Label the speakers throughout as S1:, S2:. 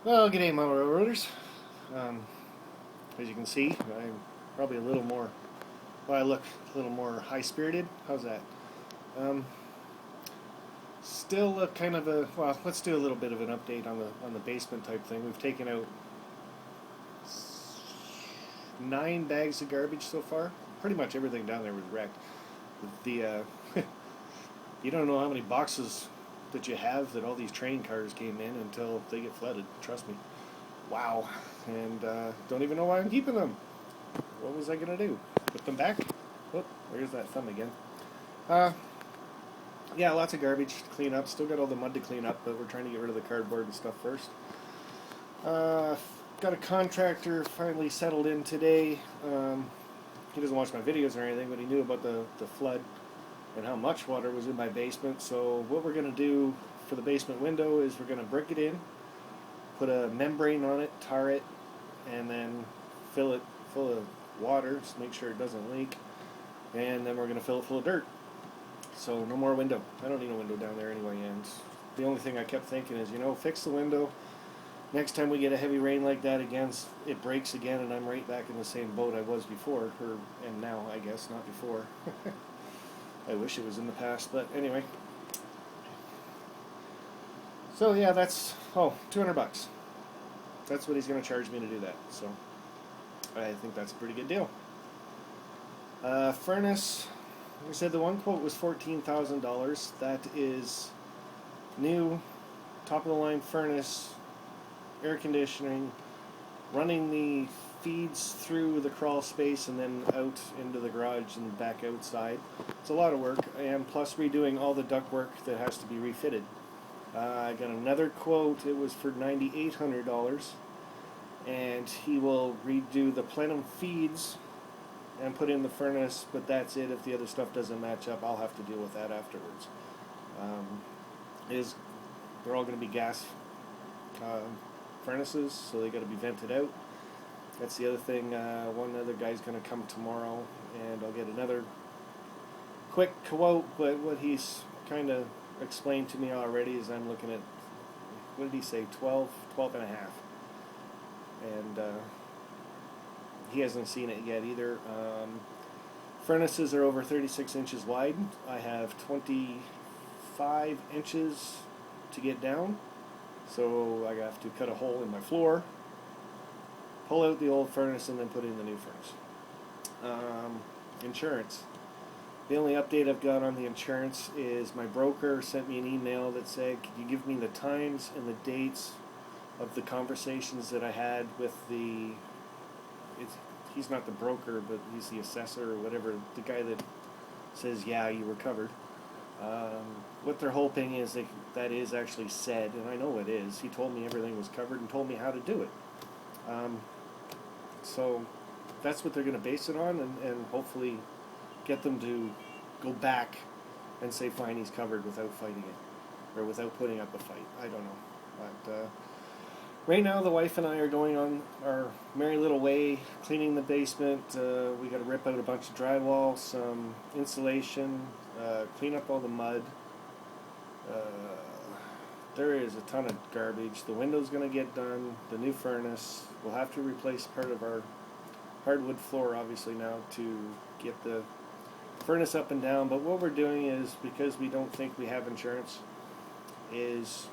S1: Well, g'day, my railroaders. Um, as you can see, I'm probably a little more. Well, I look a little more high-spirited. How's that? Um, Still a kind of a. Well, let's do a little bit of an update on the basement type thing. We've taken out 9 bags of garbage so far. Pretty much everything down there was wrecked. The you don't know how many boxes that you have that all these train cars came in until they get flooded. Trust me. Wow. And don't even know why I'm keeping them. What was I gonna do? Put them back? Whoop, there's that thumb again. Uh, yeah, lots of garbage to clean up. Still got all the mud to clean up, but we're trying to get rid of the cardboard and stuff first. Uh, got a contractor finally settled in today. He doesn't watch my videos or anything, but he knew about the flood and how much water was in my basement. So what we're gonna do for the basement window is we're gonna brick it in, put a membrane on it, tar it, and then fill it full of water to make sure it doesn't leak. And then we're going to fill it full of dirt. So no more window. I don't need a window down there anyway. And the only thing I kept thinking is, fix the window. Next time we get a heavy rain like that again, it breaks again, and I'm right back in the same boat I was before, and now I guess, not before. I wish it was in the past, but anyway. So yeah, that's $200. That's what he's going to charge me to do that. So I think that's a pretty good deal. Furnace, like I said, the one quote was $14,000. That is new, top of the line furnace, air conditioning, running the feeds through the crawl space and then out into the garage and back outside. It's a lot of work, and plus redoing all the ductwork that has to be refitted. I got another quote. It was for $9,800, and he will redo the plenum feeds and put in the furnace, but that's it. If the other stuff doesn't match up, I'll have to deal with that afterwards. Um, they're all going to be gas furnaces, so they got to be vented out. That's the other thing. One other guy's going to come tomorrow, and I'll get another quick quote. But what he's kind of explained to me already is I'm looking at, what did he say, 12 and a half. And he hasn't seen it yet either. Furnaces are over 36 inches wide. I have 25 inches to get down, so I have to cut a hole in my floor, pull out the old furnace, and then put in the new furnace. Insurance. The only update I've got on the insurance is my broker sent me an email that said, could you give me the times and the dates of the conversations that I had with he's not the broker, but he's the assessor or whatever, the guy that says, yeah, you were covered. What they're hoping is that is actually said, and I know it is. He told me everything was covered and told me how to do it. So that's what they're going to base it on, and hopefully get them to go back and say, fine, he's covered without fighting it, or without putting up a fight. I don't know. But right now, the wife and I are going on our merry little way, cleaning the basement. We got to rip out a bunch of drywall, some insulation, clean up all the mud. There is a ton of garbage. The window's going to get done. The new furnace. We'll have to replace part of our hardwood floor, obviously, now to get the furnace up and down. But what we're doing is, because we don't think we have insurance, is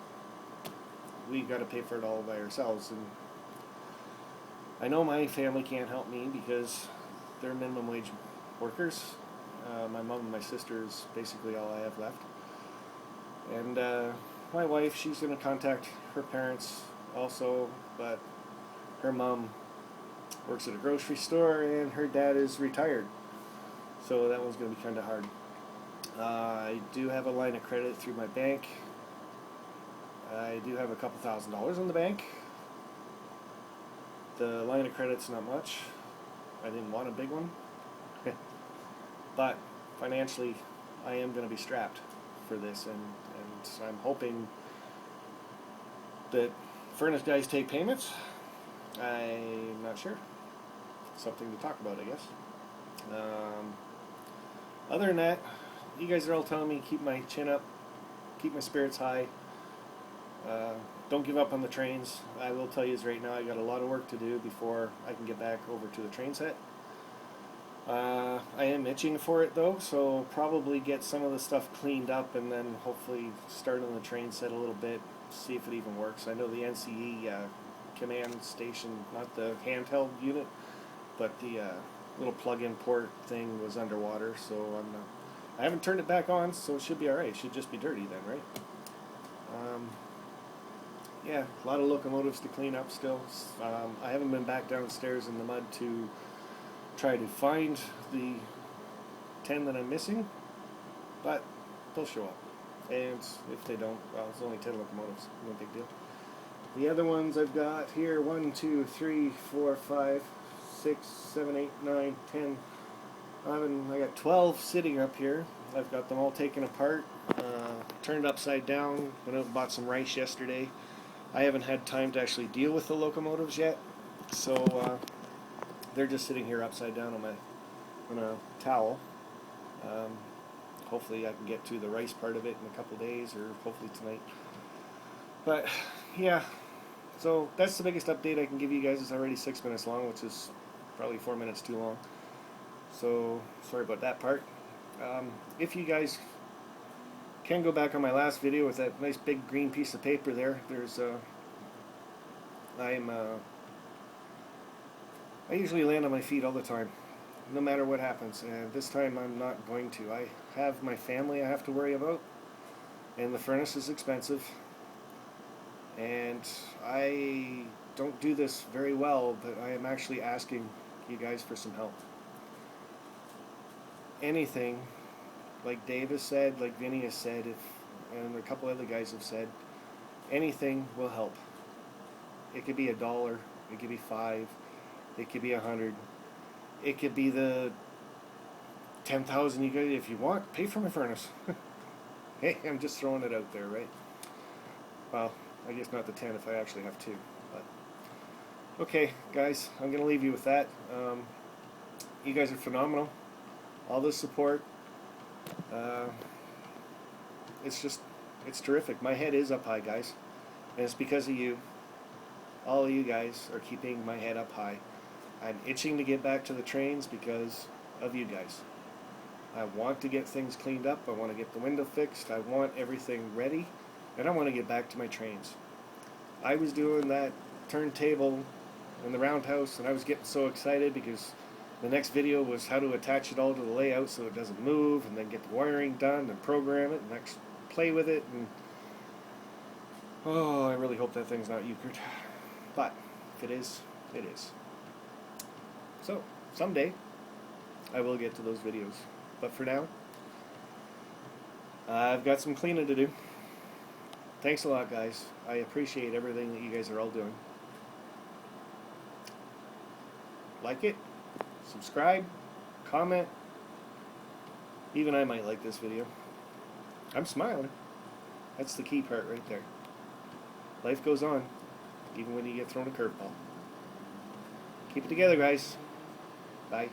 S1: we got to pay for it all by ourselves. And I know my family can't help me because they're minimum wage workers. My mom and my sister is basically all I have left. And my wife, she's going to contact her parents also, but her mom works at a grocery store and her dad is retired. So that one's going to be kind of hard. I do have a line of credit through my bank. I do have a couple $1,000s in the bank. The line of credit's not much. I didn't want a big one. But financially, I am going to be strapped for this, and I'm hoping that furnace guys take payments. I'm not sure. Something to talk about, I guess. Other than that, you guys are all telling me keep my chin up, keep my spirits high. don't give up on the trains. I will tell you right now, I got a lot of work to do before I can get back over to the train set. I am itching for it though, so probably get some of the stuff cleaned up and then hopefully start on the train set a little bit, see if it even works. I know the NCE command station, not the handheld unit, but the little plug-in port thing was underwater, so I haven't turned it back on, so it should be alright. It should just be dirty then, right? Yeah, a lot of locomotives to clean up still. I haven't been back downstairs in the mud to try to find the 10 that I'm missing, but they'll show up. And if they don't, well, it's only 10 locomotives, no big deal. The other ones I've got here, 1, 2, 3, 4, 5, 6, 7, 8, 9, 10, 11, I got 12 sitting up here. I've got them all taken apart, turned upside down, went out and bought some rice yesterday. I haven't had time to actually deal with the locomotives yet, so they're just sitting here upside down on a towel. Hopefully I can get to the rice part of it in a couple days, or hopefully tonight. But yeah, so that's the biggest update I can give you guys. It's already 6 minutes long, which is probably 4 minutes too long. So sorry about that part. If you guys can go back on my last video with that nice big green piece of paper there, there's I usually land on my feet all the time, no matter what happens, and this time I'm not going to. I have my family I have to worry about, and the furnace is expensive, and I don't do this very well, but I am actually asking you guys for some help. Anything, like Dave has said, like Vinny has said, and a couple other guys have said, anything will help. It could be $1, it could be $5, it could be 100, it could be the 10,000 you get. If you want, pay for my furnace. Hey, I'm just throwing it out there, right? Well, I guess not the 10 if I actually have 2. But okay, guys, I'm gonna leave you with that. You guys are phenomenal. All the support. It's terrific. My head is up high, guys, and it's because of you. All of you guys are keeping my head up high. I'm itching to get back to the trains because of you guys. I want to get things cleaned up. I want to get the window fixed. I want everything ready, and I want to get back to my trains. I was doing that turntable in the roundhouse, and I was getting so excited because the next video was how to attach it all to the layout so it doesn't move, and then get the wiring done and program it and actually play with it. And oh, I really hope that thing's not euchred. But if it is, it is. So someday I will get to those videos. But for now, I've got some cleaning to do. Thanks a lot, guys. I appreciate everything that you guys are all doing. Like it, subscribe, comment. Even I might like this video. I'm smiling. That's the key part right there. Life goes on, even when you get thrown a curveball. Keep it together, guys. Bye.